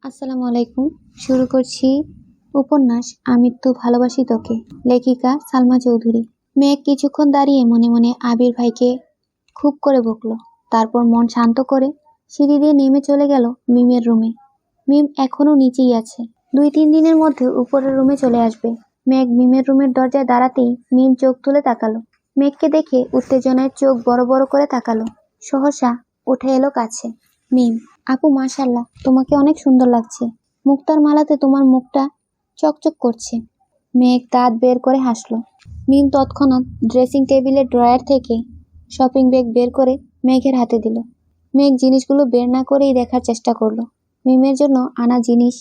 আসসালামু আলাইকুম। শুরু করছি উপন্যাস আমি তো ভালোবাসি তোকে, লেখিকা সালমা চৌধুরী। মেঘ কিছুক্ষণ দাঁড়িয়ে মনে মনে আবির ভাইকে খুব করে বকলো। তারপর মন শান্ত করে সিঁড়ি দিয়ে নেমে চলে গেল মিমের রুমে। মিম এখনো নিচেই আছে। 2-3 দিনের মধ্যে উপরের রুমে চলে আসবে। মেঘ মিমের রুমের দরজায় দাঁড়াতেই মিম চোখ তুলে তাকালো। মেঘকে দেখে উত্তেজনায় চোখ বড় বড় করে তাকালো। সহসা উঠে এলো কাছে। মিম, আপু মাশাআল্লাহ, তোমাকে অনেক সুন্দর লাগছে। মুক্তার মালাতে তোমার মুখটা চকচক করছে। মেঘ দাঁত বের করে হাসলো। মিম তৎক্ষণাৎ ড্রেসিং টেবিলের ড্রয়ার থেকে শপিং ব্যাগ বের করে মেঘের হাতে দিল। মেঘ জিনিসগুলো বের না করেই দেখার চেষ্টা করলো। মিমের জন্য আনা জিনিস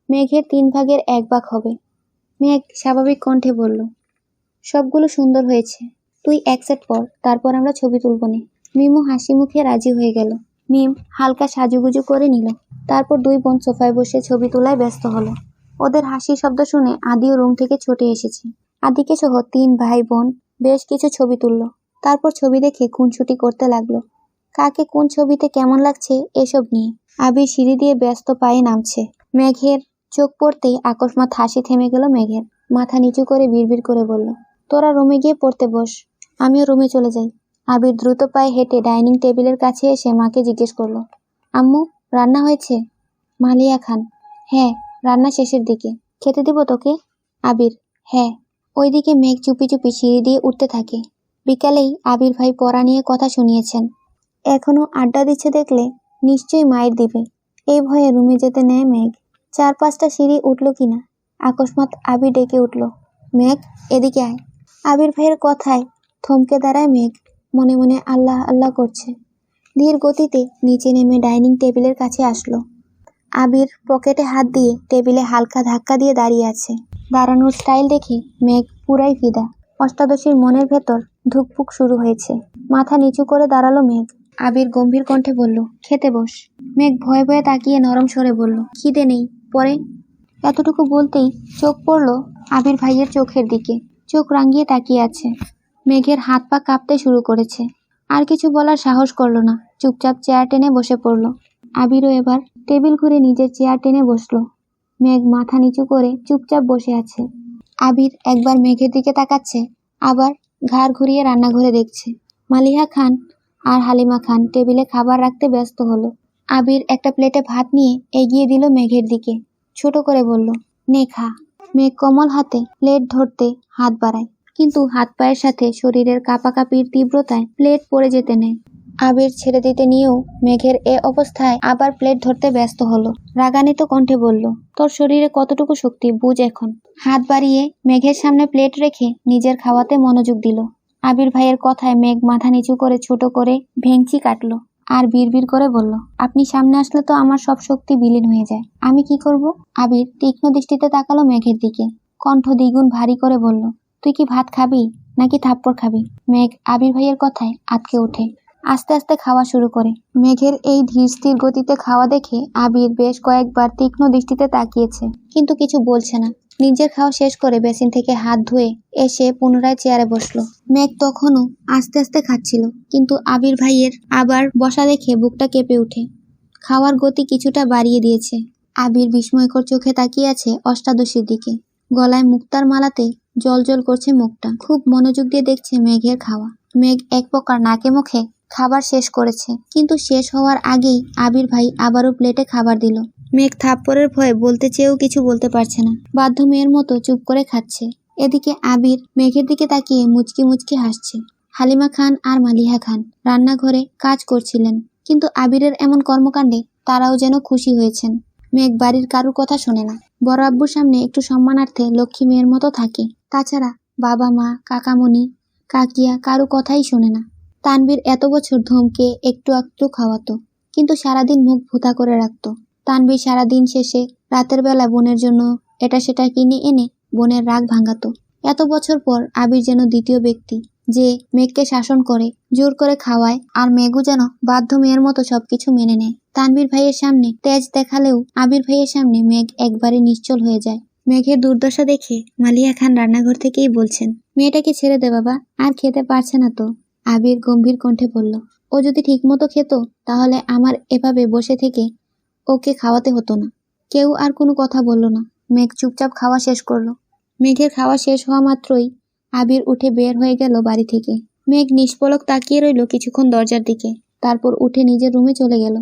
মেঘের 3 ভাগের 1 ভাগ হবে। মেঘ স্বাভাবিক কণ্ঠে বলল, সবগুলো সুন্দর হয়েছে, তুই এক সেট পর, তারপর আমরা ছবি তুলবো নে। মিমও হাসি মুখে রাজি হয়ে গেল। মিম হালকা সাজুগুজু করে নিল। তারপর 2 বোন সোফায় বসে ছবি তোলায় ব্যস্ত হলো। ওদের হাসির শব্দ শুনে আদিও রুম থেকে ছুটে এসেছে। আদিকে সহ 3 ভাই বোন বেশ কিছু ছবি তুলল। তারপর ছবি দেখে খুনসুটি করতে লাগলো। কাকে কোন ছবিতে কেমন লাগছে এসব নিয়ে। আবির সিঁড়ি দিয়ে ব্যস্ত পায়ে নামছে। মেঘের চোখ পড়তেই আকস্মাৎ হাসি থেমে গেল মেঘের। মাথা নিচু করে বিড়বিড় করে বলল, তোরা রুমে গিয়ে পড়তে বস, আমিও রুমে চলে যাই। আবির দ্রুত পায়ে হেঁটে ডাইনিং টেবিলের কাছে এসে মাকে জিজ্ঞেস করলো, আম্মু, রান্না হয়েছে? মালিয়া খান, হ্যাঁ, রান্না শেষের দিকে। খেতে দিব তোকে? আবির, হ্যাঁ। ওইদিকে মেঘ চুপি চুপি সিঁড়ি দিয়ে উঠতে থাকে। বিকালেই আবির ভাই পড়া নিয়ে কথা শুনিয়েছেন। এখনো আড্ডা দিচ্ছে দেখলে নিশ্চয়ই মায়ের দিবে। এই ভয়ে রুমে যেতে নেয় মেঘ। 4-5টা সিঁড়ি উঠল কিনা আকস্মাৎ আবির ডেকে উঠল, মেঘ, এদিকে আয়। আবির ভাইয়ের কথায় থমকে দাঁড়ায় মেঘ। মনে মনে আল্লাহ আল্লাহ করছে। ধীর গতিতে নিচে নেমে ডাইনিং টেবিলের কাছে আসলো। আবির পকেটে হাত দিয়ে টেবিলে হালকা ধাক্কা দিয়ে দাঁড়িয়ে আছে। দাঁড়ানোর স্টাইল দেখে মেঘ পুরাই ফিদা। অষ্টাদশীর মনের ভেতর ধুকপুক শুরু হয়েছে। মাথা নিচু করে দাঁড়ালো মেঘ। আবির গম্ভীর কণ্ঠে বলল, খেতে বস। মেঘ ভয়ে ভয়ে তাকিয়ে নরম স্বরে বলল, খিদে নেই, পরে। এতটুকু বলতেই চোখ পড়ল আবির ভাইয়ের চোখের দিকে। চোখ রাঙিয়ে তাকিয়ে আছে। মেঘের হাত পা কাঁপতে শুরু করেছে। আর কিছু বলার সাহস করল না, চুপচাপ চেয়ার টেনে বসে পড়ল। আবিরও এবার টেবিল ঘুরে নিজের চেয়ার টেনে বসলো। মেঘ মাথা নিচু করে চুপচাপ বসে আছে। আবির একবার মেঘের দিকে তাকাচ্ছে, আবার ঘাড় ঘুরিয়ে রান্নাঘরে দেখছে। মালিহা খান আর হালিমা খান টেবিলে খাবার রাখতে ব্যস্ত হলো। আবির একটা প্লেটে ভাত নিয়ে এগিয়ে দিল মেঘের দিকে। ছোট করে বলল, নে খা। মেঘ কোমল হাতে প্লেট ধরতে হাত বাড়ায়, কিন্তু হাত পায়ের সাথে শরীরের কাঁপাকাঁপির তীব্রতায় প্লেট পড়ে যেতে নেয়। আবির ছেড়ে দিতে নিয়েও মেঘের এ অবস্থায় আবার প্লেট ধরতে ব্যস্ত হলো। রাগান্বিত কণ্ঠে বলল, তোর শরীরে কতটুকু শক্তি বুঝ এখন। হাত বাড়িয়ে মেঘের সামনে প্লেট রেখে নিজের খাওয়াতে মনোযোগ দিল। আবির ভাইয়ের কথায় মেঘ মাথা নিচু করে ছোট করে ভেংচি কাটলো আর বিড়বিড় করে বলল, আপনি সামনে আসলে তো আমার সব শক্তি বিলীন হয়ে যায়, আমি কি করব? আবির তীক্ষ্ণ দৃষ্টিতে তাকালো মেঘের দিকে। কণ্ঠ দ্বিগুণ ভারী করে বলল, তুই কি ভাত খাবি নাকি থাপ্পড় খাবি? মেঘ আবির ভাইয়ের কথায় আঁতকে ওঠে। আস্তে আস্তে খাওয়া শুরু করে। মেঘের এই ধীর স্থির গতিতে খাওয়া দেখে আবির বেশ কয়েকবার তীক্ষ্ণ দৃষ্টিতে তাকিয়েছে, কিন্তু কিছু বলছে না। নিজের খাওয়া শেষ করে বেসিন থেকে হাত ধুয়ে এসে পুনরায় চেয়ারে বসলো। মেঘ তখনও আস্তে আস্তে খাচ্ছিল, কিন্তু আবির ভাইয়ের আবার বসা দেখে বুকটা কেঁপে উঠে। খাওয়ার গতি কিছুটা বাড়িয়ে দিয়েছে। আবির বিস্ময়কর চোখে তাকিয়ে আছে অষ্টাদশীর দিকে। গলায় মুক্তার মালাতে জল করছে মুখটা। খুব মনোযোগ দিয়ে দেখছে মেঘের খাওয়া। মেঘ এক প্রকার নাকে মুখে খাবার শেষ করেছে, কিন্তু শেষ হওয়ার আগেই আবির ভাই আবারও প্লেটে খাবার দিল। মেঘ থাপ্পড়ের ভয়ে বলতে চেয়েও কিছু বলতে পারছে না। বাধ্য মেয়ের মতো চুপ করে খাচ্ছে। এদিকে আবির মেঘের দিকে তাকিয়ে মুচকি মুচকি হাসছে। হালিমা খান আর মালিহা খান রান্নাঘরে কাজ করছিলেন, কিন্তু আবিরের এমন কর্মকাণ্ডে তারাও যেন খুশি হয়েছেন। মেঘ বাড়ির কারুর কথা শোনে না। বড় আব্বুর সামনে একটু সম্মানার্থে লক্ষ্মী মেয়ের মতো থাকে। তাছাড়া বাবা মা কাকামণি কাকিয়া কারু কথাই শোনে না। তানভীর এত বছর ধমকে একটু একটু খাওয়াতো, কিন্তু সারাদিন মুখ ভোঁতা করে রাখতো। তানভীর সারাদিন শেষে রাতের বেলা বোনের জন্য এটা সেটা কিনে এনে বোনের রাগ ভাঙাতো। এত বছর পর আবির যেন দ্বিতীয় ব্যক্তি, যে মেঘকে শাসন করে, জোর করে খাওয়ায়, আর মেঘও যেন বাধ্য মেয়ের মতো সবকিছু মেনে নেয়। তানভীর ভাইয়ের সামনে তেজ দেখালেও আবির ভাইয়ের সামনে মেঘ একবারে নিশ্চল হয়ে যায়। মেঘের দুর্দশা দেখে মালিয়া খান রান্নাঘর থেকেই বলছেন, মেয়েটাকে ছেড়ে দে বাবা, আর খেতে পারছে না তো। আবির গম্ভীর কণ্ঠে বলল, ও যদি ঠিকমতো খেত তাহলে আমার এভাবে বসে থেকে ওকে খাওয়াতে হতো না। কেউ আর কোনো কথা বলল না। মেঘ চুপচাপ খাওয়া শেষ করলো। মেঘের খাওয়া শেষ হওয়া মাত্রই আবির উঠে বের হয়ে গেল বাড়ি থেকে। মেঘ নিষ্পলক তাকিয়ে রইল কিছুক্ষণ দরজার দিকে, তারপর উঠে নিজের রুমে চলে গেল।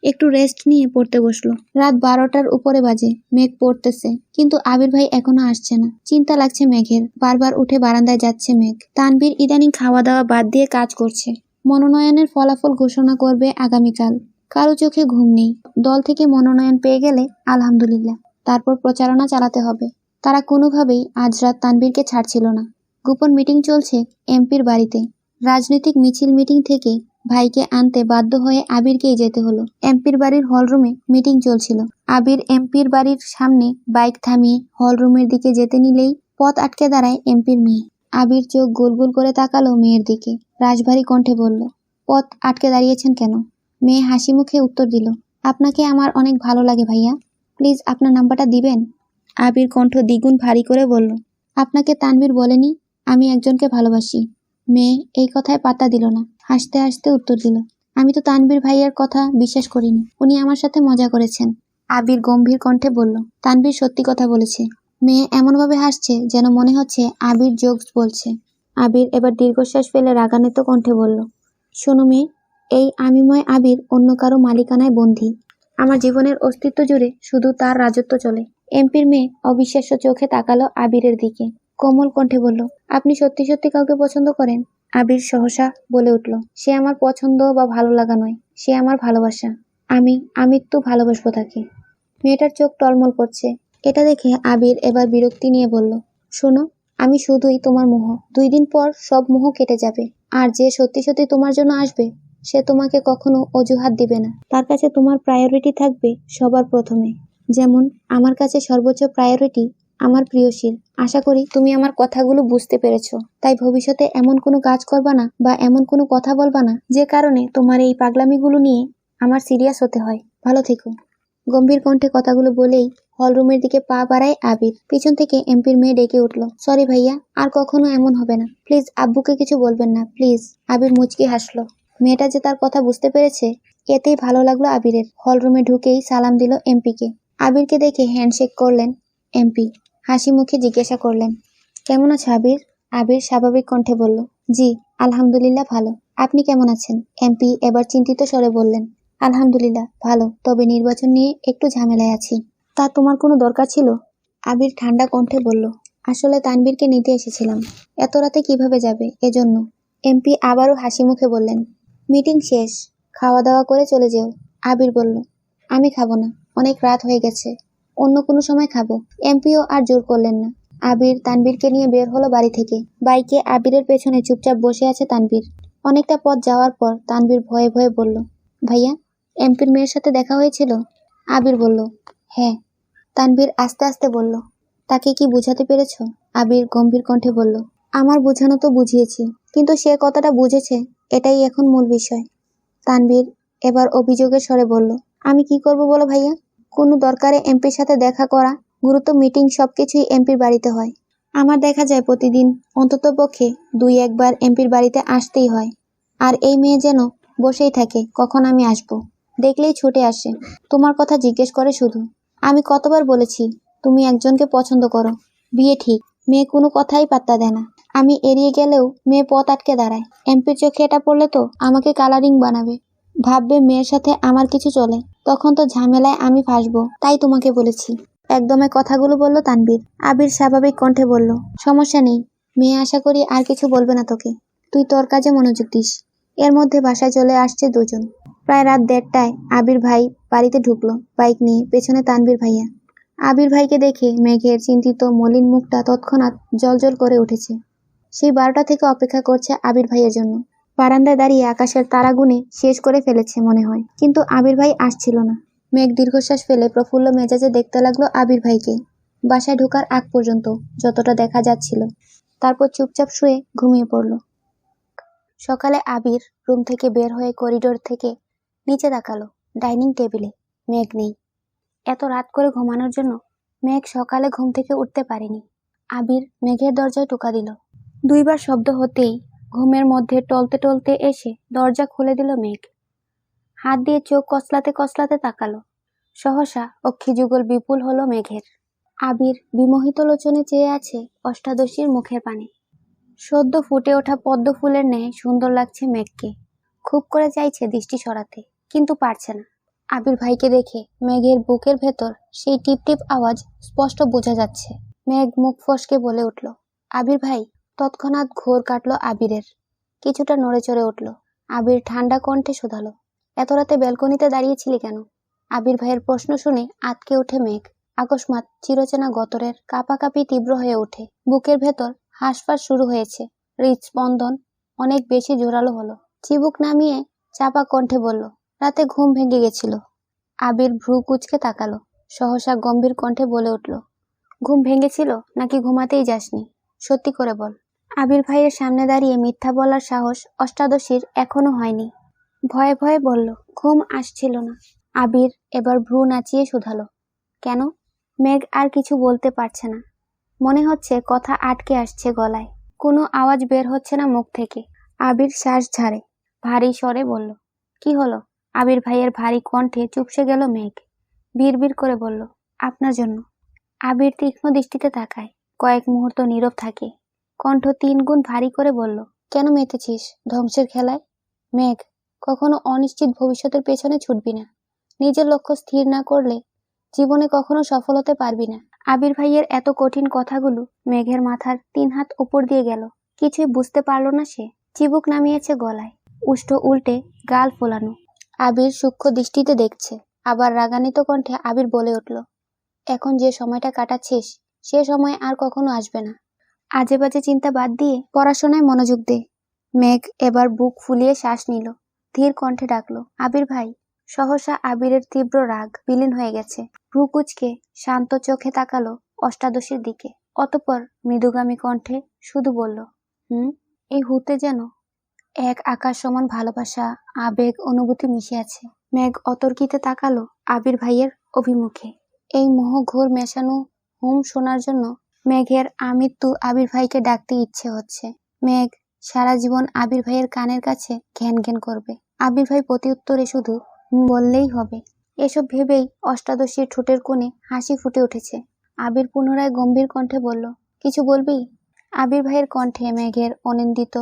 একটু রেস্ট নিয়ে পড়তে বসলো। রাত 12টার উপরে বাজে। মেঘ পড়তেছে, কিন্তু আবির ভাই এখনো আসছে না। চিন্তা লাগছে মেঘের। বারবার উঠে বারান্দায় যাচ্ছে মেঘ। তানভীর ইদানিং খাওয়া দাওয়া বাদ দিয়ে কাজ করছে। মনোনয়নের ফলাফল ঘোষণা করবে আগামীকাল। কারো চোখে ঘুম নেই। দল থেকে মনোনয়ন পেয়ে গেলে আলহামদুলিল্লাহ, তারপর প্রচারণা চালাতে হবে। তারা কোনোভাবেই আজ রাত তানভীরকে ছাড়ছিল না। গোপন মিটিং চলছে এমপির বাড়িতে। রাজনৈতিক মিছিল মিটিং থেকে ভাইকে আনতে বাধ্য হয়ে আবিরকেই যেতে হলো। এমপির বাড়ির হলরুমে মিটিং চলছিল। আবির এমপির বাড়ির সামনে বাইক থামিয়ে হলরুমের দিকে যেতে নিলেই পথ আটকে দাঁড়ায় এমপির মেয়ে। আবির চোখ গোল গোল করে তাকালো মেয়ের দিকে। রাশভারী কণ্ঠে বলল, পথ আটকে দাঁড়িয়েছেন কেন? মেয়ে হাসি মুখে উত্তর দিল, আপনাকে আমার অনেক ভালো লাগে ভাইয়া, প্লিজ আপনার নাম্বারটা দিবেন? আবির কণ্ঠ দ্বিগুণ ভারী করে বলল, আপনাকে তানভীর বলেনি আমি একজনকে ভালোবাসি? মেয়ে এই কথায় পাত্তা দিল না। হাসতে হাসতে উত্তর দিল, আমি তো তানভীর ভাইয়ার কথা বিশ্বাস করিনি, উনি আমার সাথে মজা করেছেন। আবির গম্ভীর কণ্ঠে বলল, তানভীর সত্যি কথা বলেছে। মেয়ে এমনভাবে হাসছে যেন মনে হচ্ছে আবির জোকস বলছে। আবির এবার দীর্ঘশ্বাস ফেলে রাগান্বিত কণ্ঠে বলল, শোনো মেয়ে, এই আমিময় আবির অন্য কারো মালিকানায় বন্দী। আমার জীবনের অস্তিত্ব জুড়ে শুধু তার রাজত্ব চলে। এমপির মেয়ে অবিশ্বাস্য চোখে তাকালো আবিরের দিকে। কোমল কণ্ঠে বলল, আপনি সত্যি সত্যি কাউকে পছন্দ করেন? আবির সহসা বলে উঠল, সে আমার পছন্দ বা ভালো লাগা নয়, সে আমার ভালোবাসা। আমি একটু ভালোবাসবো তাকে। মেয়েটার চোখ টলমল করছে। এটা দেখে আবির এবার বিরক্তি নিয়ে বলল, শোনো, আমি শুধুই তোমার মোহ। 2 দিন পর সব মোহ কেটে যাবে। আর যে সত্যি সত্যি তোমার জন্য আসবে সে তোমাকে কখনো অজুহাত দিবে না। তার কাছে তোমার প্রায়োরিটি থাকবে সবার প্রথমে। যেমন আমার কাছে সর্বোচ্চ প্রায়োরিটি আমার প্রিয়শীল। আশা করি তুমি আমার কথাগুলো বুঝতে পেরেছো। তাই ভবিষ্যতে এমন কোনো কাজ করবা না বা এমন কোনো কথা বলবা না যে কারণে তোমার এই পাগলামিগুলো নিয়ে আমার সিরিয়াস হতে হয়। ভালো থেকো। গম্ভীর কণ্ঠে কথাগুলো বলেই হলরুমের দিকে পা বাড়ায় আবির। পিছন থেকে এমপির মেয়ে ডেকে উঠল, সরি ভাইয়া, আর কখনো এমন হবে না। প্লিজ আব্বুকে কিছু বলবেন না, প্লিজ। আবির মুচকি হাসলো। মেয়েটা যে তার কথা বুঝতে পেরেছে এতেই ভালো লাগলো আবিরের। হলরুমে ঢুকেই সালাম দিল এমপিকে। আবিরকে দেখে হ্যান্ডশেক করলেন এমপি। হাসি মুখে জিজ্ঞাসা করলেন, কেমন আছো আবির? আবির স্বাভাবিক কণ্ঠে বলল, জি আলহামদুলিল্লাহ ভালো। আপনি কেমন আছেন? এমপি এবার চিন্তিত স্বরে বললেন, আলহামদুলিল্লাহ ভালো, তবে নির্বাচন নিয়ে একটু ঝামেলায় আছি। তা তোমার কোনো দরকার ছিল? আবির ঠান্ডা কণ্ঠে বলল, আসলে তানভীরকে নিতে এসেছিলাম। এত রাতে কিভাবে যাবে, এজন্য। এমপি আবারও হাসি মুখে বললেন, মিটিং শেষ, খাওয়া দাওয়া করে চলে যেও। আবির বলল, আমি খাবো না, অনেক রাত হয়ে গেছে, অন্য কোনো সময় খাবো। এমপিও আর জোর করলেন না। আবির তানভীরকে নিয়ে বের হলো বাড়ি থেকে। বাইকে আবিরের পেছনে চুপচাপ বসে আছে তানভীর। অনেকটা পথ যাওয়ার পর তানভীর ভয়ে ভয়ে বলল, ভাইয়া, এমপির মেয়ের সাথে দেখা হয়েছিল? আবির বলল, হ্যাঁ। তানভীর আস্তে আস্তে বলল, তাকে কি বুঝাতে পেরেছ? আবির গম্ভীর কণ্ঠে বলল, আমার বোঝানো তো বুঝিয়েছি, কিন্তু সে কতটা বুঝেছে এটাই এখন মূল বিষয়। তানভীর এবার অভিযোগের স্বরে বলল, আমি কি করব বলো ভাইয়া? কোনো দরকারে এমপির সাথে দেখা করা, গুরুত্ব মিটিং সবকিছুই এমপির বাড়িতে হয়। আমার দেখা যায় প্রতিদিন অন্ততপক্ষে 2-1 বার এমপির বাড়িতে আসতেই হয়। আর এই মেয়ে যেন বসেই থাকে কখন আমি আসব, দেখলেই ছুটে আসে, তোমার কথা জিজ্ঞেস করে শুধু। আমি কতবার বলেছি তুমি একজনকে পছন্দ করো, বিয়ে ঠিক। মেয়ে কোনো কথাই পাত্তা দেয় না। আমি এড়িয়ে গেলেও মেয়ে পথ আটকে দাঁড়ায়। এমপির চোখে এটা পড়লে তো আমাকে কালারিং বানাবে, ভাববে মেয়ের সাথে আমার কিছু চলে, তখন তো ঝামেলায় আমি ফাঁসবো। তাই তোমাকে বলেছি। একদমে কথাগুলো বলল তানভীর। আবির স্বাভাবিক কণ্ঠে বলল, সমস্যা নেই, মেয়ে আশা করি আর কিছু বলবে না তোকে, তুই তোর কাজে মনোযোগ দিস। এর মধ্যে বাসায় চলে আসছে দুজন। প্রায় রাত 1:30টায় আবির ভাই বাড়িতে ঢুকলো বাইক নিয়ে, পেছনে তানভীর ভাইয়া। আবির ভাইকে দেখে মেঘের চিন্তিত মলিন মুখটা তৎক্ষণাৎ জলজল করে উঠেছে। সেই 12টা থেকে অপেক্ষা করছে আবির ভাইয়ের জন্য। বারান্দায় দাঁড়িয়ে আকাশের তারা গুনে শেষ করে ফেলেছে মনে হয়, কিন্তু আবির ভাই আসছিল না। মেঘ দীর্ঘশ্বাস ফেলে প্রফুল্ল মেজাজে দেখতে লাগলো আবির ভাইকে, বাসায় ঢোকার আগ পর্যন্ত যতটা দেখা যাচ্ছিল। তারপর চুপচাপ শুয়ে ঘুমিয়ে পড়ল। সকালে আবির রুম থেকে বের হয়ে করিডোর থেকে নিচে তাকালো। ডাইনিং টেবিলে মেঘ নেই। এত রাত করে ঘুমানোর জন্য মেঘ সকালে ঘুম থেকে উঠতে পারেনি। আবির মেঘের দরজায় টোকা দিল। 2 বার শব্দ হতেই ঘুমের মধ্যে টলতে টলতে এসে দরজা খুলে দিল মেঘ। হাত দিয়ে চোখ কসলাতে কসলাতে তাকালো। সহসা অক্ষিযুগল বিপুল হলো মেঘের। আবির বিমোহিত লোচনে চেয়ে আছে অষ্টাদশীর মুখের পানে। সদ্য ফুটে ওঠা পদ্ম ফুলের ন্যায় সুন্দর লাগছে মেঘকে। খুব করে চাইছে দৃষ্টি সরাতে, কিন্তু পারছে না। আবির ভাইকে দেখে মেঘের বুকের ভেতর সেই টিপ টিপ আওয়াজ স্পষ্ট বোঝা যাচ্ছে। মেঘ মুখ ফসকে বলে উঠল, আবির ভাই। তৎক্ষণাৎ ঘোর কাটল আবিরের। কিছুটা নড়ে চড়ে উঠল। আবির ঠান্ডা কণ্ঠে শোধালো, এত রাতে ব্যালকনিতে দাঁড়িয়েছিলি কেন? আবির ভাইয়ের প্রশ্ন শুনে আঁতকে ওঠে মেঘ। আকস্মাৎ চিরচেনা গতরের কাঁপাকাঁপি তীব্র হয়ে ওঠে। বুকের ভেতর হাঁসফাঁস শুরু হয়েছে। হৃদস্পন্দন অনেক বেশি জোরালো হলো। চিবুক নামিয়ে চাপা কণ্ঠে বলল, রাতে ঘুম ভেঙে গেছিল। আবির ভ্রু কুঁচকে তাকালো। সহসা গম্ভীর কণ্ঠে বলে উঠল, ঘুম ভেঙেছিল নাকি ঘুমাতেই যাসনি? সত্যি করে বল। আবির ভাইয়ের সামনে দাঁড়িয়ে মিথ্যা বলার সাহস অষ্টাদশীর এখনো হয়নি। ভয়ে ভয়ে বলল, ঘুম আসছিল না। আবির এবার ভ্রু নাচিয়ে শুধালো, কেন? মেঘ আর কিছু বলতে পারছে না। মনে হচ্ছে কথা আটকে আসছে গলায়। কোনো আওয়াজ বের হচ্ছে না মুখ থেকে। আবির শ্বাস ঝাড়ে। ভারী স্বরে বলল, কি হলো? আবির ভাইয়ের ভারী কণ্ঠে চুপসে গেল মেঘ। বিড়বিড় করে বলল, আপনার জন্য। আবির তীক্ষ্ণ দৃষ্টিতে তাকায়। কয়েক মুহূর্ত নীরব থাকে। কণ্ঠ 3 গুণ ভারী করে বলল, কেন মেতেছিস ধ্বংসের খেলায়? মেঘ, কখনো অনিশ্চিত ভবিষ্যতের পেছনে ছুটবি না। নিজের লক্ষ্য স্থির না করলে জীবনে কখনো সফল হতে পারবি না। আবির ভাইয়ের এত কঠিন কথাগুলো মেঘের মাথার 3 হাত উপর দিয়ে গেল। কিছুই বুঝতে পারল না সে। চিবুক নামিয়েছে গলায়, উষ্ঠ উল্টে গাল ফোলানো। আবির সূক্ষ্ম দৃষ্টিতে দেখছে। আবার রাগান্বিত কণ্ঠে আবির বলে উঠল, এখন যে সময়টা কাটাচ্ছিস সে সময় আর কখনো আসবে না। আজে বাজে চিন্তা বাদ দিয়ে পড়াশোনায় মনোযোগ দে। মেঘ এবার বুক ফুলিয়ে শ্বাস নিল। ধীর কণ্ঠে ডাকলো, আবির ভাই। সহসা আবিরের তীব্র রাগ বিলীন হয়ে গেছে। ভ্রু কুঁচকে শান্ত চোখে তাকালো অষ্টাদশীর দিকে। অতঃপর মৃদুগামী কণ্ঠে শুধু বলল, এই হুতে যেন এক আকাশ সমান ভালোবাসা, আবেগ, অনুভূতি মিশে আছে। মেঘ অতর্কিতে তাকালো আবির ভাইয়ের অভিমুখে। এই মোহঘোর মেশানো হুম শোনার জন্য মেঘের আমৃত্যু আবির ভাইকে ডাকতে ইচ্ছে হচ্ছে। মেঘ সারা জীবন আবির ভাইয়ের কানের কাছে ঘ্যান ঘ্যান করবে। আবির ভাই প্রতি উত্তরে শুধু বললেই হবে। এসব ভেবেই অষ্টাদশীর ঠোঁটের কোণে হাসি ফুটে উঠেছে। আবির পুনরায় গম্ভীর কণ্ঠে বলল, কিছু বলবি? আবির ভাইয়ের কণ্ঠে মেঘের অনিন্দিত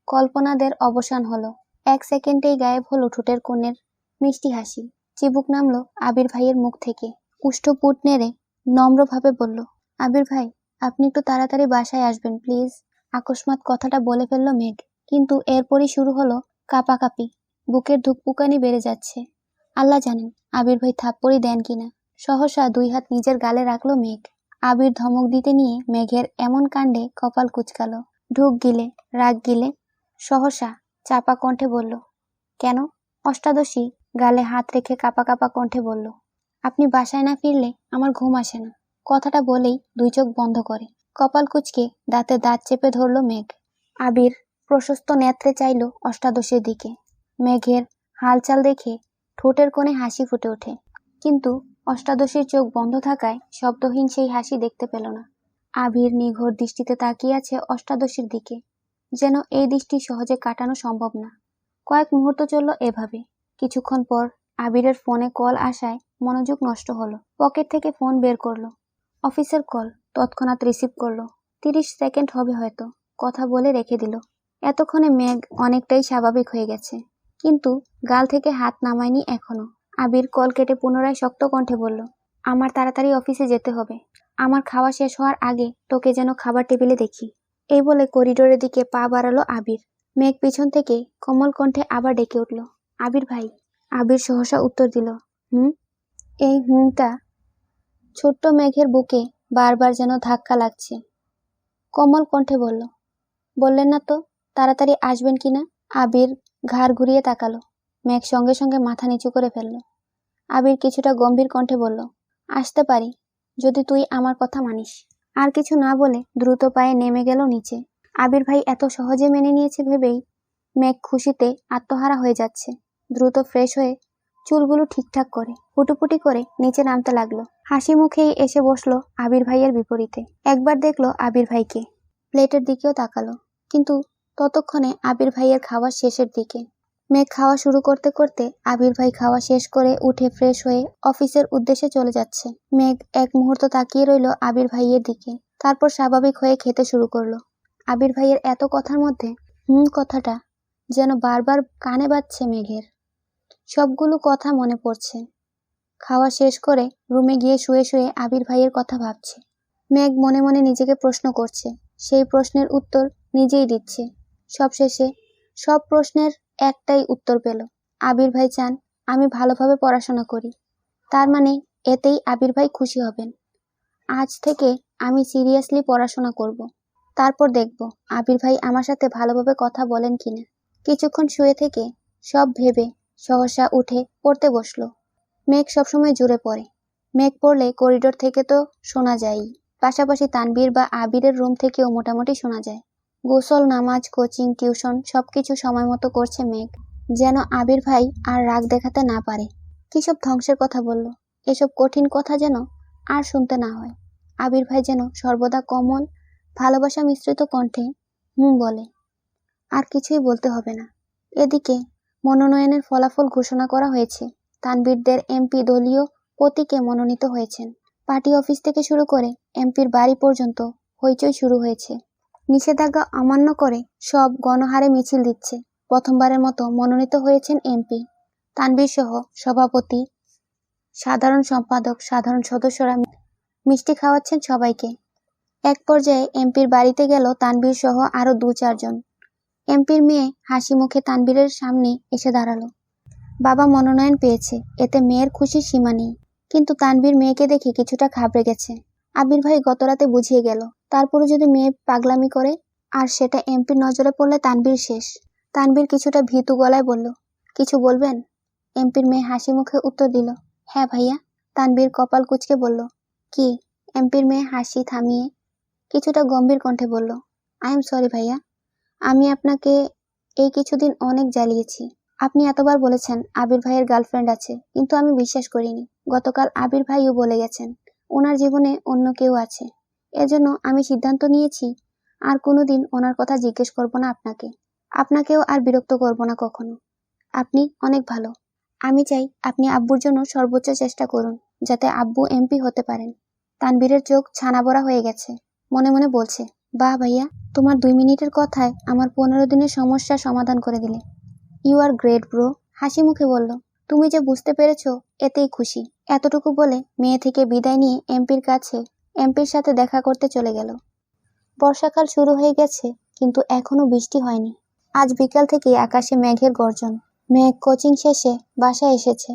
কল্পনাদের অবসান হলো। 1 সেকেন্ডেই গায়েব হলো ঠোঁটের কোণের মিষ্টি হাসি। চিবুক নামলো আবির ভাইয়ের মুখ থেকে। উষ্ঠ পুট নেড়ে নম্রভাবে বলল, আবির ভাই, আপনি একটু তাড়াতাড়ি বাসায় আসবেন প্লিজ। আকস্মাৎ কথাটা বলে ফেলল মেঘ। কিন্তু এরপরই শুরু হলো কাঁপাকাঁপি। বুকের ধুকপুকানি বেড়ে যাচ্ছে। আল্লাহ জানেন আবির ভাই থাপ্পড়ি দেন কিনা। সহসা 2 হাত নিজের গালে রাখলো মেঘ। আবির ধমক দিতে নিয়ে মেঘের এমন কাণ্ডে কপাল কুঁচকালো। ঢুক গিলে, রাগ গিলে। সহসা চাপা কণ্ঠে বলল, কেন? অষ্টাদশী গালে হাত রেখে কাঁপা কাঁপা কণ্ঠে বলল, আপনি বাসায় না ফিরলে আমার ঘুম আসে না। কথাটা বলেই 2 চোখ বন্ধ করে কপাল কুঁচকে দাঁতে দাঁত চেপে ধরল মেঘ। আবির প্রশস্ত নেত্রে চাইল অষ্টাদশীর দিকে। মেঘের হালচাল দেখে ঠোঁটের কোণে হাসি ফুটে ওঠে। কিন্তু অষ্টাদশীর চোখ বন্ধ থাকায় শব্দহীন সেই হাসি দেখতে পেল না। আবির নিঘোর দৃষ্টিতে তাকিয়ে আছে অষ্টাদশীর দিকে, যেন এই দৃষ্টি সহজে কাটানো সম্ভব না। কয়েক মুহূর্ত চলল এভাবে। কিছুক্ষণ পর আবিরের ফোনে কল আসায় মনোযোগ নষ্ট হলো। পকেট থেকে ফোন বের করলো। অফিসের কল। তৎক্ষণাৎ রিসিভ করলো। 30 সেকেন্ড হবে হয়তো। কথা বলে রেখে দিল। এতক্ষণে মেঘ অনেকটাই স্বাভাবিক হয়ে গেছে, কিন্তু গাল থেকে হাত নামায়নি এখনো। আবির কল কেটে পুনরায় শক্ত কণ্ঠে বলল, আমার তাড়াতাড়ি অফিসে যেতে হবে। আমার খাওয়া শেষ হওয়ার আগে তোকে যেন খাবার টেবিলে দেখি। এই বলে করিডোরের দিকে পা বাড়ালো আবির। মেঘ পিছন থেকে কোমল কণ্ঠে আবার ডেকে উঠল, আবির ভাই। আবির সহসা উত্তর দিল, এই হুমটা ছোট্ট মেঘের বুকে বারবার যেন ধাক্কা লাগছে। কোমল কণ্ঠে বলল, বললেন না তো তাড়াতাড়ি আসবেন কিনা? আবির ঘাড় ঘুরিয়ে তাকালো। মেঘ সঙ্গে সঙ্গে মাথা নিচু করে ফেলল। আবির কিছুটা গম্ভীর কণ্ঠে বলল, আসতে পারি যদি তুই আমার কথা মানিস। আর কিছু না বলে দ্রুত পায়ে নেমে গেল নিচে। আবির ভাই এত সহজে মেনে নিয়েছে ভেবেই মেঘ খুশিতে আত্মহারা হয়ে যাচ্ছে। দ্রুত ফ্রেশ হয়ে চুলগুলো ঠিকঠাক করে ফুটুপুটি করে নিচে নামতে লাগলো। হাসি মুখেই এসে বসলো আবির ভাইয়ের বিপরীতে। একবার দেখলো আবির ভাইকে, প্লেটের দিকেও তাকালো, কিন্তু ততক্ষণে আবির ভাইয়ের খাওয়ার শেষের দিকে। মেঘ খাওয়া শুরু করতে করতে আবির ভাই খাওয়া শেষ করে উঠে ফ্রেশ হয়ে অফিসের উদ্দেশ্যে চলে যাচ্ছে। মেঘ এক মুহূর্ত তাকিয়ে রইল আবির ভাইয়ের দিকে, তারপর স্বাভাবিক হয়ে খেতে শুরু করলো। আবির ভাইয়ের এত কথার মধ্যে কথাটা যেন বারবার কানে বাজছে মেঘের। সবগুলো কথা মনে পড়ছে। খাওয়া শেষ করে রুমে গিয়ে শুয়ে শুয়ে আবির ভাইয়ের কথা ভাবছে। মেঘ মনে মনে নিজেকে প্রশ্ন করছে, সেই প্রশ্নের উত্তর নিজেই দিচ্ছে। সবশেষে সব প্রশ্নের একটাই উত্তর পেল। আবির ভাই চান আমি ভালোভাবে পড়াশোনা করি, তার মানে এতেই আবির ভাই খুশি হবেন। আজ থেকে আমি সিরিয়াসলি পড়াশোনা করব, তারপর দেখব আবির ভাই আমার সাথে ভালোভাবে কথা বলেন কিনা। কিছুক্ষণ শুয়ে থেকে সব ভেবে সহসা উঠে পড়তে বসলো। মেঘ সবসময় জুড়ে পড়ে। মেঘ পড়লে করিডোর থেকে তো শোনা যায়ই, পাশাপাশি তানবীর বা আবিরের রুম থেকেও মোটামুটি শোনা যায়। গোসল, নামাজ, কোচিং, টিউশন সবকিছু সময় মতো করছে মেঘ, যেন আবির ভাই আর রাগ দেখাতে না পারে। কিসব ধ্বংসের কথা বলল, এসব কঠিন কথা যেন আর শুনতে না হয়। আবির ভাই যেন সর্বদা কোমল ভালোবাসা মিশ্রিত কণ্ঠে বলে, আর কিছুই বলতে হবে না। এদিকে মনোনয়নের ফলাফল ঘোষণা করা হয়েছে। তানবীরদের এমপি দলীয় প্রতীকে মনোনীত হয়েছেন। পার্টি অফিস থেকে শুরু করে এমপির বাড়ি পর্যন্ত হইচই শুরু হয়েছে। নিষেধাজ্ঞা অমান্য করে সব গণহারে মিছিল দিচ্ছে। প্রথমবারের মতো মনোনীত হয়েছেন এমপি। তানবীর সহ সভাপতি, সাধারণ সম্পাদক, সাধারণ সদস্যরা মিষ্টি খাওয়াচ্ছেন সবাইকে। এক পর্যায়ে এমপির বাড়িতে গেল তানবীর সহ আরো 2-4 জন। এমপির মেয়ে হাসি মুখে তানবীরের সামনে এসে দাঁড়ালো। বাবা মনোনয়ন পেয়েছে, এতে মেয়ের খুশির সীমা নেই। কিন্তু তানবীর মেয়েকে দেখে কিছুটা ঘাবড়ে গেছে। আবির ভাই গতরাতে বুঝিয়ে গেল, তারপরে যদি মেয়ে পাগলামি করে আর সেটা এমপির নজরে পড়লে তানবীর শেষ। তানবীর কিছুটা ভীতু গলায় বলল, কিছু বলবেন? এমপির মেয়ে হাসি মুখে উত্তর দিল, হ্যাঁ ভাইয়া। তানবীর কপাল কুঁচকে বলল, কি? এমপির মেয়ে হাসি থামিয়ে কিছুটা গম্ভীর কণ্ঠে বলল, আই এম সরি ভাইয়া, আমি আপনাকে এই কিছুদিন অনেক জ্বালিয়েছি। আপনি এতবার বলেছেন আবির ভাইয়ের গার্লফ্রেন্ড আছে, কিন্তু আমি বিশ্বাস করিনি। গতকাল আবির ভাইও বলে গেছেন ওনার জীবনে অন্য কেউ আছে। এজন্য আমি সিদ্ধান্ত নিয়েছি আর কোনোদিন ওনার কথা জিজ্ঞেস করব না আপনাকে। আপনাকেও আর বিরক্ত করব না কখনো। আপনি অনেক ভালো। আমি চাই আপনি আব্বুর জন্য সর্বোচ্চ চেষ্টা করুন, যাতে আব্বু এমপি হতে পারেন। তানবীরের চোখ ছানা ভরা হয়ে গেছে। মনে মনে বলছে, বাহ ভাইয়া, তোমার 2 মিনিটের কথায় আমার 15 দিনের সমস্যা সমাধান করে দিলে। You are great bro. হাসি মুখে বলল, তুমি যে বুঝতে পেরেছ এতেই খুশি। এতটুকু বলে মেয়ে থেকে বিদায় নিয়ে এমপির সাথে দেখা করতে চলে গেল। বর্ষাকাল শুরু হয়ে গেছে, কিন্তু এখনো বৃষ্টি হয়নি। আজ বিকাল থেকেই আকাশে মেঘের গর্জন। মেঘ কোচিং শেষে বাসায় এসেছে।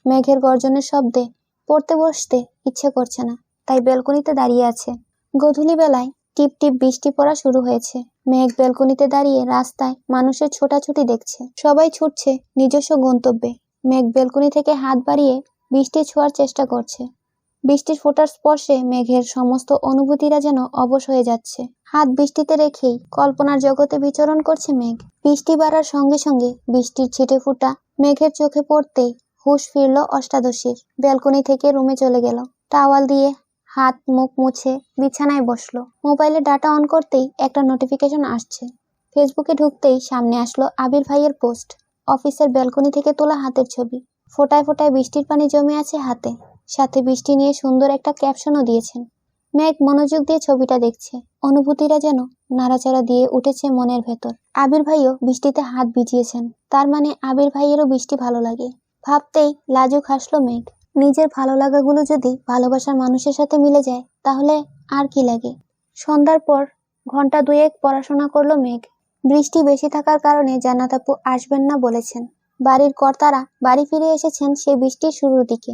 মেঘের গর্জনের শব্দে পড়তে বসতে ইচ্ছে করছে না, তাই ব্যালকনিতে দাঁড়িয়ে আছে। গধূলি বেলায় টিপ টিপ বৃষ্টি পড়া শুরু হয়েছে। মেঘ ব্যালকনিতে দাঁড়িয়ে রাস্তায় মানুষের ছোটাছুটি দেখছে। সবাই ছুটছে নিজস্ব গন্তব্যে। মেঘ ব্যালকনি থেকে হাত বাড়িয়ে বৃষ্টি ছোঁয়ার চেষ্টা করছে। বৃষ্টির ফোঁটার স্পর্শে মেঘের সমস্ত অনুভূতিরা যেন অবশ হয়ে যাচ্ছে। হাত বৃষ্টিতে রেখেই কল্পনার জগতে বিচরণ করছে মেঘ। বৃষ্টি বাড়ার সঙ্গে সঙ্গে বৃষ্টির ছিটে ফোঁটা মেঘের চোখে পড়তেই হুঁশ ফিরল অষ্টাদশীর। ব্যালকনি থেকে রুমে চলে গেল। টাওয়াল দিয়ে হাত মুখ মুছে বিছানায় বসলো। মোবাইলে ডাটা অন করতেই একটা নোটিফিকেশন আসছে। ফেসবুকে ঢুকতেই সামনে আসলো আবির ভাইয়ের পোস্ট, অফিসের ব্যালকনি থেকে তোলা হাতের ছবি। ফোঁটায় ফোঁটায় বৃষ্টির পানি জমে আছে হাতে, সাথে বৃষ্টি নিয়ে সুন্দর একটা ক্যাপশনও দিয়েছেন। মেঘ মনোযোগ দিয়ে ছবিটা দেখছে। অনুভূতিরা যেন নাড়াচাড়া দিয়ে উঠেছে মনের ভেতর। আবির ভাইও বৃষ্টিতে হাত ভিজিয়েছেন, তার মানে আবির ভাইয়েরও বৃষ্টি ভালো লাগে। ভাবতেই লাজুক হাসলো মেঘ। নিজের ভালো লাগাগুলো যদি ভালোবাসার মানুষের সাথে মিলে যায় তাহলে আর কি লাগে। সন্ধ্যার পর ঘন্টা 2-1 পড়াশোনা করলো মেঘ। বৃষ্টি বেশি থাকার কারণে জান্নাত আপু আসবেন না বলেছেন। বাড়ির কর্তারা বাড়ি ফিরে এসেছেন সেই বৃষ্টির শুরুর দিকে।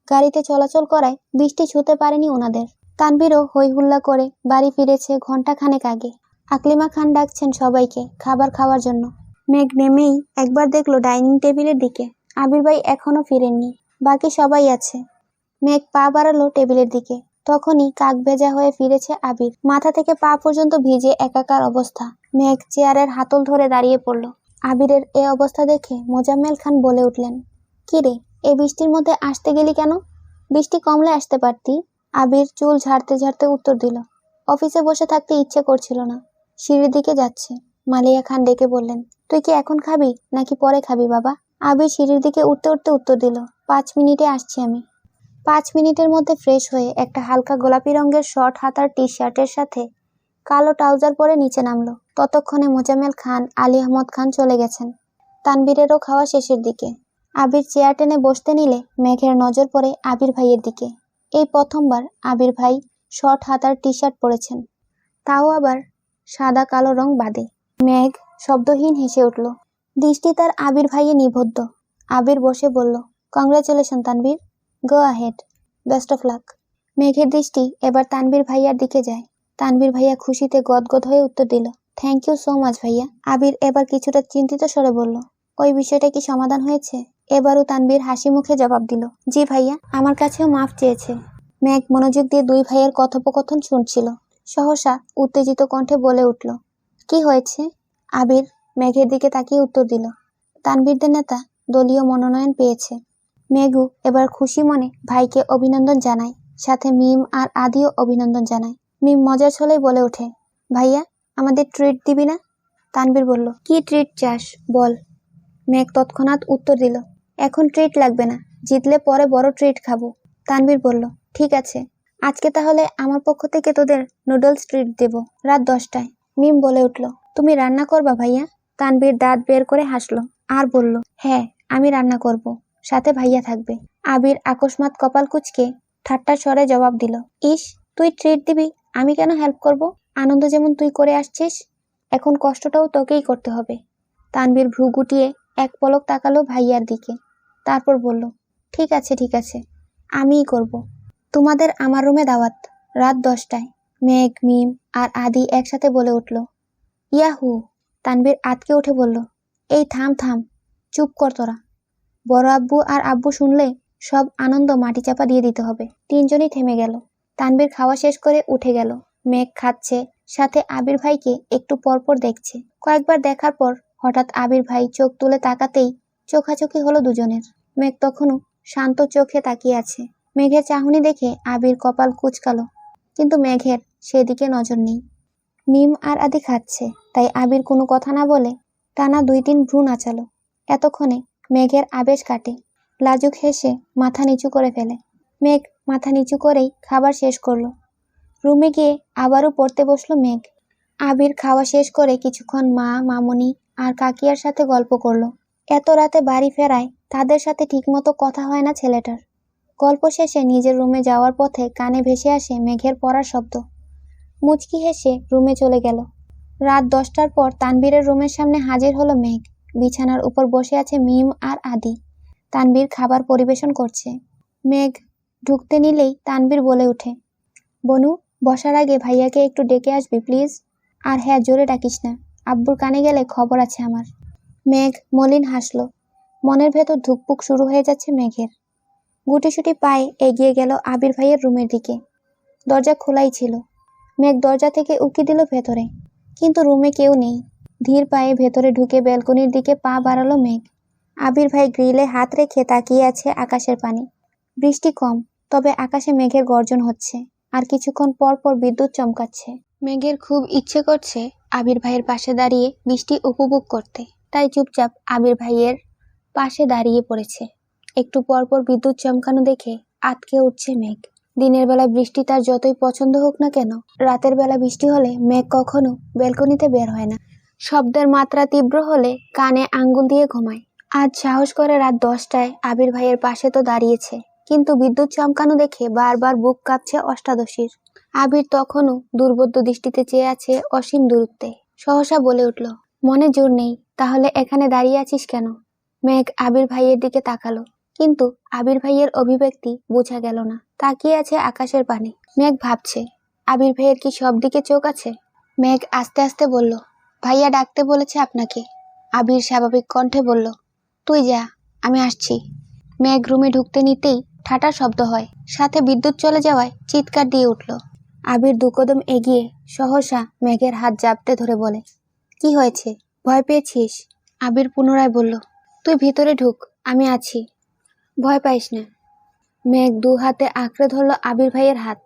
গাড়িতে চলাচল করায় বৃষ্টি ছুঁতে পারেনি ওনাদের। তানবীরও হই হুল্লা করে বাড়ি ফিরেছে ঘন্টাখানেক আগে। আকলিমা খান ডাকছেন সবাইকে খাবার খাওয়ার জন্য। মেঘ নেমেই একবার দেখলো ডাইনিং টেবিলের দিকে। আবির ভাই এখনো ফিরেননি, বাকি সবাই আছে। মেঘ পা বাড়ালো টেবিলের দিকে। তখনই কাক ভেজা হয়ে ফিরেছে আবির। মাথা থেকে পা পর্যন্ত ভিজে একাকার অবস্থা। মেঘ চেয়ারের হাতল ধরে দাঁড়িয়ে পড়ল। আবিরের এ অবস্থা দেখে মোজাম্মেল খান বলে উঠলেন, কি রে, এই বৃষ্টির মধ্যে আসতে গেলি কেন? বৃষ্টি কমলে আসতে পারতি। আবির চুল ঝাড়তে ঝাড়তে উত্তর দিল, অফিসে বসে থাকতে ইচ্ছে করছিল না, সিঁড়ির দিকে যাচ্ছে। মালিয়া খান ডেকে বললেন, তুই কি এখন খাবি নাকি পরে খাবি বাবা? আবির সিঁড়ির দিকে উঠতে উঠতে উত্তর দিল, 5 মিনিটে আসছি আমি। 5 মিনিটের মধ্যে ফ্রেশ হয়ে একটা হালকা গোলাপি রঙের শর্ট হাতার টি শার্টের সাথে কালো ট্রাউজার পরে নিচে নামলো। ততক্ষণে মোজাম্মেল খান, আলী আহমদ খান চলে গেছেন। তানবীরেরও খাওয়া শেষের দিকে। আবির চেয়ার টেনে বসতে নিলে মেঘের নজর পড়ে আবির ভাইয়ের দিকে। এই প্রথমবার আবির ভাই শর্ট হাতার টি শার্ট পরেছেন, তাও আবার সাদা কালো রং বাদে। মেঘ শব্দহীন হেসে উঠল। দৃষ্টি তার আবির ভাইয়ে নিবদ্ধ। আবির বসে বলল, congratulation Tanvir, go ahead, best of luck. মেঘের দৃষ্টি এবার তানবীর ভাইয়ার দিকে যায়। তানবীর ভাইয়া খুশিতে গদগদ হয়ে উত্তর দিল, থ্যাংক ইউ সো মাচ ভাইয়া। আবির এবার কিছুটা চিন্তিত স্বরে বলল, ওই বিষয়টা কি সমাধান হয়েছে? এবারও তানবীর হাসি মুখে জবাব দিল, জি ভাইয়া, আমার কাছেও মাফ চেয়েছে। মেঘ মনোযোগ দিয়ে দুই ভাইয়ের কথোপকথন শুনছিল। সহসা উত্তেজিত কণ্ঠে বলে উঠল, কি হয়েছে? আবির মেঘের দিকে তাকিয়ে উত্তর দিল, তানবীরদের নেতা দলীয় মনোনয়ন পেয়েছে। মেঘু এবার খুশি মনে ভাইকে অভিনন্দন জানায়, সাথে মিম আর আদিও অভিনন্দন জানায়। মিম মজার ছলেই বলে ওঠে, ভাইয়া আমাদের ট্রিট দিবি না? তানবীর বলল, কি ট্রিট চাস বল। মেঘ তৎক্ষণাৎ উত্তর দিল, এখন ট্রিট লাগবে না, জিতলে পরে বড় ট্রিট খাবো। তানবীর বলল, ঠিক আছে, আজকে তাহলে আমার পক্ষ থেকে তোদের নুডলস ট্রিট দেব, রাত 10টায়। মিম বলে উঠল, তুমি রান্না করবা ভাইয়া? তানবীর দাঁত বের করে হাসলো আর বলল, হ্যাঁ আমি রান্না করব, সাথে ভাইয়া থাকবে। আবির আকস্মাৎ কপাল কুঁচকে ঠাট্টা স্বরে জবাব দিল, ইস, তুই ট্রিট দিবি, আমি কেন হেল্প করব? আনন্দ যেমন তুই করে আসছিস, এখন কষ্টটাও তোকেই করতে হবে। তানবীর ভ্রু গুটিয়ে এক পলক তাকালো ভাইয়ার দিকে, তারপর বলল, ঠিক আছে ঠিক আছে, আমিই করব। তোমাদের আমার রুমে দাওয়াত, রাত 10টায়। মেঘ, মিম আর আদি একসাথে বলে উঠল, ইয়াহু। তানবীর আতকে উঠে বলল, এই থাম থাম, চুপ কর তোরা। বড় আব্বু আর আব্বু শুনলে সব আনন্দ মাটি চাপা দিয়ে দিতে হবে। তিনজনই থেমে গেল। তানবীর খাওয়া শেষ করে উঠে গেল। মেঘ খাচ্ছে, সাথে আবির ভাইকে একটু পরপর দেখছে। কয়েকবার দেখার পর হঠাৎ আবির ভাই চোখ তুলে তাকাতেই চোখাচোখি হলো দুজনের। মেঘ তখনও শান্ত চোখে তাকিয়ে আছে। মেঘের চাহনি দেখে আবির কপাল কুঁচকালো, কিন্তু মেঘের সেদিকে নজর নেই। মিম আর আদি খাচ্ছে, তাই আবির কোনো কথা না বলে টানা 2-3 ভ্রু নাচালো। এতক্ষণে মেঘের আবেশ কাটে, লাজুক হেসে মাথা নিচু করে ফেলে। মেঘ মাথা নিচু করেই খাবার শেষ করলো। রুমে গিয়ে আবারও পড়তে বসলো মেঘ। আবির খাওয়া শেষ করে কিছুক্ষণ মা, মামুনি আর কাকিয়ার সাথে গল্প করলো। এত রাতে বাড়ি ফেরায় তাদের সাথে ঠিকমতো কথা হয় না ছেলেটার। গল্প শেষে নিজের রুমে যাওয়ার পথে কানে ভেসে আসে মেঘের পড়ার শব্দ। মুচকি হেসে রুমে চলে গেল। রাত 10টার পর তানবীরের রুমের সামনে হাজির হলো মেঘ। বিছানার উপর বসে আছে মিম আর আদি। তানবীর খাবার পরিবেশন করছে। মেঘ ঢুকতে নিলেই তানবীর বলে ওঠে, বনু, বসার আগে ভাইয়াকে একটু ডেকে আসবি প্লিজ। আর হ্যাঁ, জোরে ডাকিস না, আব্বুর কানে গেলে খবর আছে আমার। মেঘ মলিন হাসল। মনের ভেতর ধুকপুক শুরু হয়ে যাচ্ছে মেঘের। গুটিসুটি পায়ে এগিয়ে গেল আবির ভাইয়ের রুমের দিকে। দরজা খোলাই ছিল। মেঘ দরজা থেকে উকি দিল ভেতরে, কিন্তু রুমে কেউ নেই। ধীর পায়ে ভেতরে ঢুকে ব্যালকনির দিকে পা বাড়ালো মেঘ। আবির ভাই গ্রিলে হাত রেখে তাকিয়ে আছে আকাশের পানে। বৃষ্টি কম, তবে আকাশে মেঘের গর্জন হচ্ছে, আর কিছুক্ষণ পর পর বিদ্যুৎ চমকাচ্ছে। মেঘের খুব ইচ্ছে করছে আবির ভাইয়ের পাশে দাঁড়িয়ে বৃষ্টি উপভোগ করতে, তাই চুপচাপ আবির ভাইয়ের পাশে দাঁড়িয়ে পড়েছে। একটু পরপর বিদ্যুৎ চমকানো দেখে আটকে উঠছে মেঘ। দিনের বেলা বৃষ্টি তার যতই পছন্দ হোক না কেন, রাতের বেলা বৃষ্টি হলে মেঘ কখনো ব্যালকনিতে বের হয় না। শব্দের মাত্রা তীব্র হলে কানে আঙ্গুল দিয়ে ঘুমায়। আজ সাহস করে রাত 10টায় আবির ভাইয়ের পাশে তো দাঁড়িয়েছে, কিন্তু বিদ্যুৎ চমকানো দেখে বারবার বুক কাঁপছে অষ্টাদশীর। আবির তখনও দুর্বোধ্য দৃষ্টিতে চেয়ে আছে অসীম দূরত্বে। সহসা বলে উঠল, মনে জোর নেই, তাহলে এখানে দাঁড়িয়ে আছিস কেন? মেঘ আবির ভাইয়ের দিকে তাকালো, কিন্তু আবির ভাইয়ের অভিব্যক্তি বোঝা গেল না। তাকিয়ে আছে আকাশের পানে। মেঘ ভাবছে, আবির ভাইয়ের কি সব দিকে চোখ আছে? মেঘ আস্তে আস্তে বলল, ভাইয়া ডাকতে বলেছে আপনাকে। আবির স্বাভাবিক কণ্ঠে বলল, তুই যা, আমি আসছি। মেঘ রুমে ঢুকতে নিতেই ঠাটার শব্দ হয়, সাথে বিদ্যুৎ চলে যাওয়ায় চিৎকার দিয়ে উঠল। আবির দুকদম এগিয়ে সহসা মেঘের হাত জাপটে ধরে বলে, কি হয়েছে, ভয় পেয়েছিস? আবির পুনরায় বলল, তুই ভিতরে ঢুক, আমি আছি, ভয় পাইস না। মেঘ 2 হাতে আঁকড়ে ধরল আবির ভাইয়ের হাত।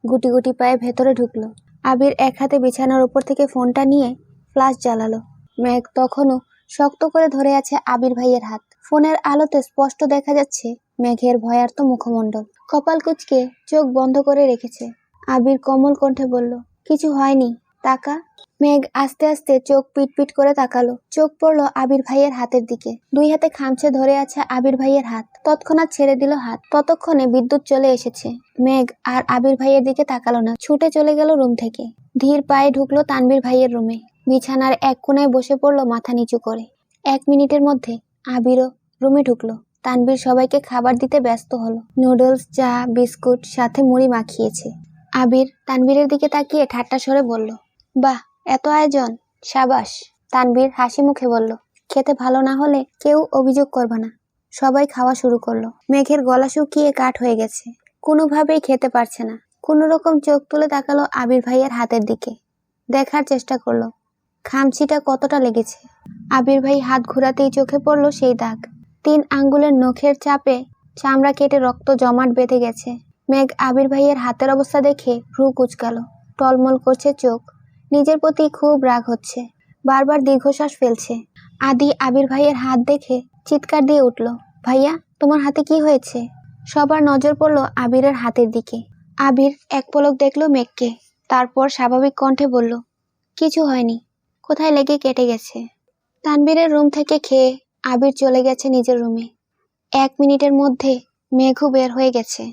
গুটি গুটি পায়ে ভেতরে ঢুকলো। আবির এক হাতে বিছানার উপর থেকে ফোনটা নিয়ে ফ্ল্যাশ জ্বালালো। মেঘ তখনও শক্ত করে ধরে আছে আবির ভাইয়ের হাত। ফোনের আলোতে স্পষ্ট দেখা যাচ্ছে মেঘের ভয়ার্ত মুখমণ্ডল, কপাল কুঁচকে চোখ বন্ধ করে রেখেছে। আবির কোমল কণ্ঠে বলল, কিছু হয়নি, তাকা। মেঘ আস্তে আস্তে চোখ পিটপিট করে তাকালো। চোখ পড়লো আবির ভাইয়ের হাতের দিকে। দুই হাতে খামচে ধরে আছে আবির ভাইয়ের হাত। তৎক্ষণাৎ ছেড়ে দিল হাত। ততক্ষণে বিদ্যুৎ চলে এসেছে। মেঘ আর আবির ভাইয়ের দিকে তাকালো না, ছুটে চলে গেল রুম থেকে। ধীর পায়ে ঢুকলো তানভীর ভাইয়ের রুমে। বিছানার এক কোণায় বসে পড়লো মাথা নিচু করে। 1 মিনিটের মধ্যে আবিরও রুমে ঢুকলো। তানভীর সবাইকে খাবার দিতে ব্যস্ত হলো। নুডলস, চা, বিস্কুট, সাথে মুড়ি মাখিয়েছে। আবির তানভীরের দিকে তাকিয়ে ঠাট্টা স্বরে বলল, বাহ, এত আয়োজন, সাবাস। তানভীর হাসি মুখে বলল, খেতে ভালো না হলে কেউ অভিযোগ করবে না। সবাই খাওয়া শুরু করলো। মেঘের গলা শুকিয়ে কাঠ হয়ে গেছে, কোনোভাবেই খেতে পারছে না। কোনো রকম চোখ তুলে তাকালো আবির ভাইয়ের হাতের দিকে, দেখার চেষ্টা করলো খামচিটা কতটা লেগেছে। আবির ভাই হাত ঘোরাতেই চোখে পড়লো সেই দাগ। 3 আঙ্গুলের নখের চাপে চামড়া কেটে রক্ত জমাট বেঁধে গেছে। মেঘ আবির ভাইয়ের হাতের অবস্থা দেখে ভ্রু কুঁচকালো, টলমল করছে চোখ। নিজের প্রতি খুব রাগ হচ্ছে, বারবার দীর্ঘশ্বাস ফেলছে। আদি আবির ভাইয়ের হাত দেখে চিৎকার দিয়ে উঠল, ভাইয়া, তোমার হাতে কি হয়েছে? সবার নজর পড়লো আবিরের হাতের দিকে। আবির এক পলক দেখলো মেঘকে, তারপর স্বাভাবিক কণ্ঠে বলল, কিছু হয়নি, কোথায় লেগে কেটে গেছে। তানবীরের রুম থেকে খেয়ে আবির চলে গেছে নিজের রুমে। 1 মিনিটের মধ্যে মেঘও বের হয়ে গেছে।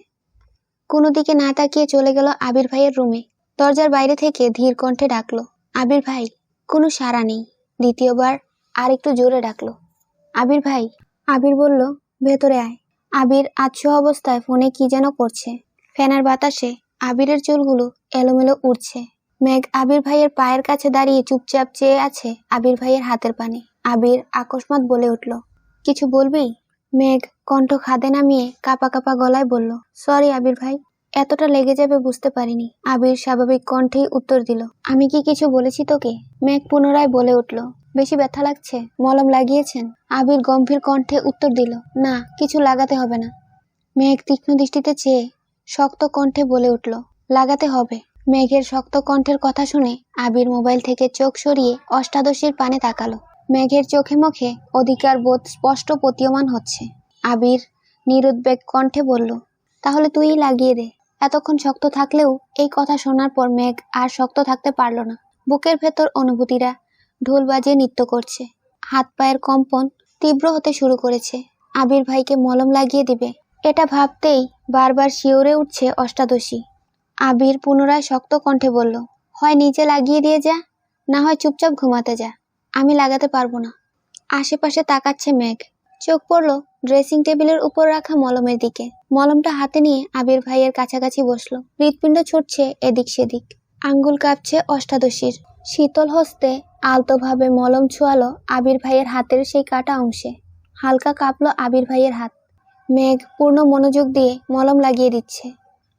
কোনো দিকে না তাকিয়ে চলে গেল আবির ভাইয়ের রুমে। দরজার বাইরে থেকে ধীর কণ্ঠে ডাকলো, আবির ভাই। কোনো সাড়া নেই। দ্বিতীয়বার আর একটু জোরে ডাকলো, আবির ভাই। আবির বলল, ভেতরে আয়। আবির আচ্ছু অবস্থায় ফোনে কি যেন করছে। ফ্যানের বাতাসে আবিরের চুলগুলো এলোমেলো উড়ছে। মেঘ আবির ভাইয়ের পায়ের কাছে দাঁড়িয়ে চুপচাপ চেয়ে আছে আবির ভাইয়ের হাতের পানে। আবির আকস্মাৎ বলে উঠল, কিছু বলবি? মেঘ কণ্ঠ খাদে নামিয়ে কাঁপা কাঁপা গলায় বলল, সরি আবির ভাই, এতটা লেগে যাবে বুঝতে পারিনি। আবির স্বাভাবিক কণ্ঠেই উত্তর দিল, আমি কি কিছু বলেছি তোকে? মেঘ পুনরায় বলে উঠল, বেশি ব্যথা লাগছে, মলম লাগিয়েছেন? আবির গম্ভীর কণ্ঠে উত্তর দিল, না, কিছু লাগাতে হবে না। মেঘ তীক্ষ্ণ দৃষ্টিতে চেয়ে শক্ত কণ্ঠে বলে উঠল, লাগাতে হবে। মেঘের শক্ত কণ্ঠের কথা শুনে আবির মোবাইল থেকে চোখ সরিয়ে অষ্টাদশীর পানে তাকালো। মেঘের চোখে মুখে অধিকার বোধ স্পষ্ট প্রতীয়মান হচ্ছে। আবির নিরুদ্বেগ কণ্ঠে বলল, তাহলে তুই লাগিয়ে দে। এতক্ষণ শক্ত থাকলেও এই কথা শোনার পর মেঘ আর শক্ত থাকতে পারল না। বুকের ভেতর অনুভূতিরা ঢোল বাজিয়ে নৃত্য করছে। হাত পায়ের কম্পন তীব্র হতে শুরু করেছে। আবির ভাইকে মলম লাগিয়ে দিবে, এটা ভাবতেই বারবার শিউরে উঠছে অষ্টাদশী। আবির পুনরায় শক্ত কণ্ঠে বলল, হয় নিজে লাগিয়ে দিয়ে যা, না হয় চুপচাপ ঘুমাতে যা, আমি লাগাতে পারবো না। আশেপাশে তাকাচ্ছে মেঘ। চোখ পড়ল ড্রেসিং টেবিলের উপর রাখা মলমের দিকে। মলমটা হাতে নিয়ে আবির ভাইয়ের কাছাকাছি বসলো। হৃৎপিণ্ড ছুটছে এদিক সেদিক, আঙ্গুল কাঁপছে অষ্টাদশীর। শীতল হস্তে আলতোভাবে মলম ছোঁয়ালো আবির ভাইয়ের হাতের সেই কাটা অংশে। হালকা কাঁপলো আবির ভাইয়ের হাত। মেঘ পূর্ণ মনোযোগ দিয়ে মলম লাগিয়ে দিচ্ছে।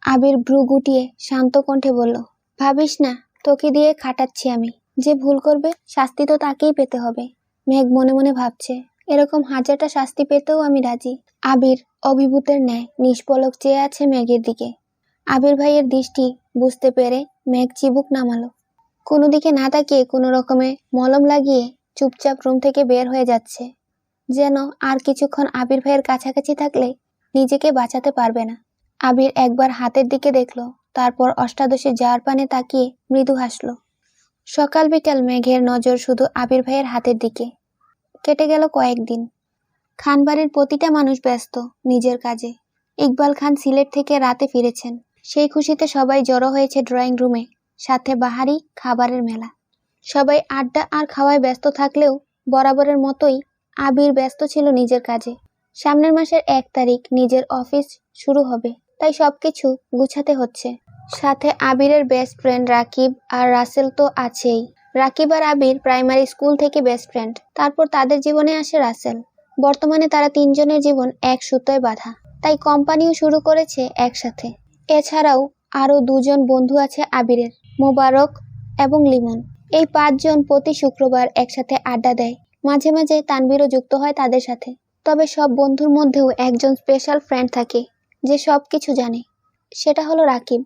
আবির ভ্রু গুটিয়ে শান্ত কণ্ঠে বলল, ভাবিস না তোকে দিয়ে খাটাচ্ছি আমি, যে ভুল করবে শাস্তি তো তাকেই পেতে হবে। মেঘ মনে মনে ভাবছে, এরকম হাজারটা শাস্তি পেতেও আমি রাজি। আবির অভিভূতের ন্যায় নিষ্পলক চেয়ে আছে মেঘের দিকে। আবির ভাইয়ের দৃষ্টি বুঝতে পেরে মেঘ চিবুক নামালো। কোনো দিকে না তাকিয়ে কোনো রকমে মলম লাগিয়ে চুপচাপ রুম থেকে বের হয়ে যাচ্ছে, যেন আর কিছুক্ষণ আবির ভাইয়ের কাছাকাছি থাকলে নিজেকে বাঁচাতে পারবে না। আবির একবার হাতের দিকে দেখলো, তারপর অষ্টাদশী যার পানে তাকিয়ে মৃদু হাসলো। সকাল বিকাল মেঘের নজর শুধু আবির ভাইয়ের হাতের দিকে। কেটে গেল কয়েকদিন। খানবাড়ির প্রতিটা মানুষ ব্যস্ত নিজের কাজে। ইকবাল খান সিলেট থেকে রাতে ফিরেছেন, সেই খুশিতে সবাই জড়ো হয়েছে ড্রয়িং রুমে, সাথে বাহারি খাবারের মেলা। সবাই আড্ডা আর খাওয়ায় ব্যস্ত থাকলেও বরাবরের মতোই আবির ব্যস্ত ছিল নিজের কাজে। সামনের মাসের 1 তারিখ নিজের অফিস শুরু হবে, তাই সবকিছু গুছাতে হচ্ছে। সাথে আবিরের বেস্ট ফ্রেন্ড রাকিব আর রাসেল তো আছেই। রাকিব আর আবির প্রাইমারি স্কুল থেকে বেস্ট ফ্রেন্ড, তারপর তাদের জীবনে আসে রাসেল। বর্তমানে তারা 3 জনের জীবন এক সুতোয় বাঁধা, তাই কোম্পানিও শুরু করেছে একসাথে। এছাড়াও আরও 2 জন বন্ধু আছে আবিরের, মোবারক এবং লিমন। এই 5 জন প্রতি শুক্রবার একসাথে আড্ডা দেয়। মাঝে মাঝে তানভীরও যুক্ত হয় তাদের সাথে। তবে সব বন্ধুর মধ্যেও একজন স্পেশাল ফ্রেন্ড থাকে যে সব কিছু জানে, সেটা হলো রাকিব।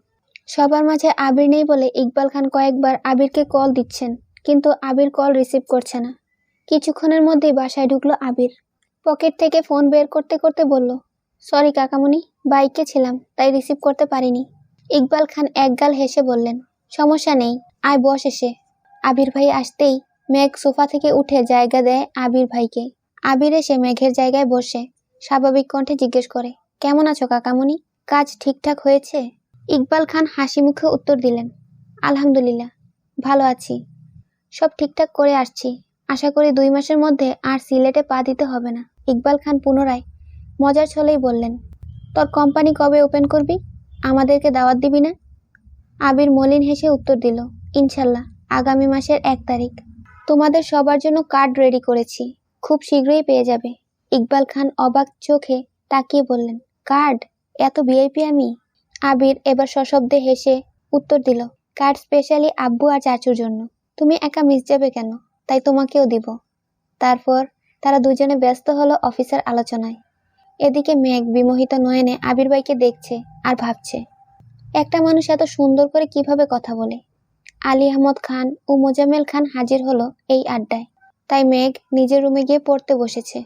সবার মাঝে আবির নেই বলে ইকবাল খান কয়েকবার আবিরকে কল দিচ্ছেন, কিন্তু আবির কল রিসিভ করছে না। কিছুক্ষণের মধ্যেই বাসায় ঢুকলো আবির। পকেট থেকে ফোন বের করতে করতে বলল, সরি কাকামণি, বাইকে ছিলাম তাই রিসিভ করতে পারিনি। ইকবাল খান একগাল হেসে বললেন, সমস্যা নেই, আয় বস এসে। আবির ভাই আসতেই মেঘ সোফা থেকে উঠে জায়গা দেয় আবির ভাইকে। আবির এসে মেঘের জায়গায় বসে স্বাভাবিক কণ্ঠে জিজ্ঞেস করে, কেমন আছো কাকামণি? কাজ ঠিকঠাক হয়েছে? ইকবাল খান হাসি মুখে উত্তর দিলেন, আলহামদুলিল্লাহ, ভালো আছি, সব ঠিকঠাক করে আসছি। আশা করি 2 মাসের মধ্যে আর সিলেটে পা দিতে হবে না। ইকবাল খান পুনরায় মজার ছলেই বললেন, তোর কোম্পানি কবে ওপেন করবি? আমাদেরকে দাওয়াত দিবি না? আবির মলিন হেসে উত্তর দিল, ইনশাল্লাহ আগামী মাসের 1 তারিখ। তোমাদের সবার জন্য কার্ড রেডি করেছি, খুব শীঘ্রই পেয়ে যাবে। ইকবাল খান অবাক চোখে তাকিয়ে বললেন, কার্ড? এত ভিআইপি আমি? আবির এবার সশব্দে হেসে উত্তর দিল, কার্ড স্পেশালি আব্বু আর চাচুর জন্য। তুমি একা মিস যাবে কেন, তাই তোমাকেও দিব। তারপর তারা দুজনে ব্যস্ত হলো অফিসের আলোচনায়। এদিকে মেঘ বিমোহিত নয়নে আবির ভাইকে দেখছে আর ভাবছে, একটা মানুষ এত সুন্দর করে কিভাবে কথা বলে। আলী আহমদ খান ও মোজাম্মেল খান হাজির হলো এই আড্ডায়, তাই মেঘ নিজের রুমে গিয়ে পড়তে বসেছে।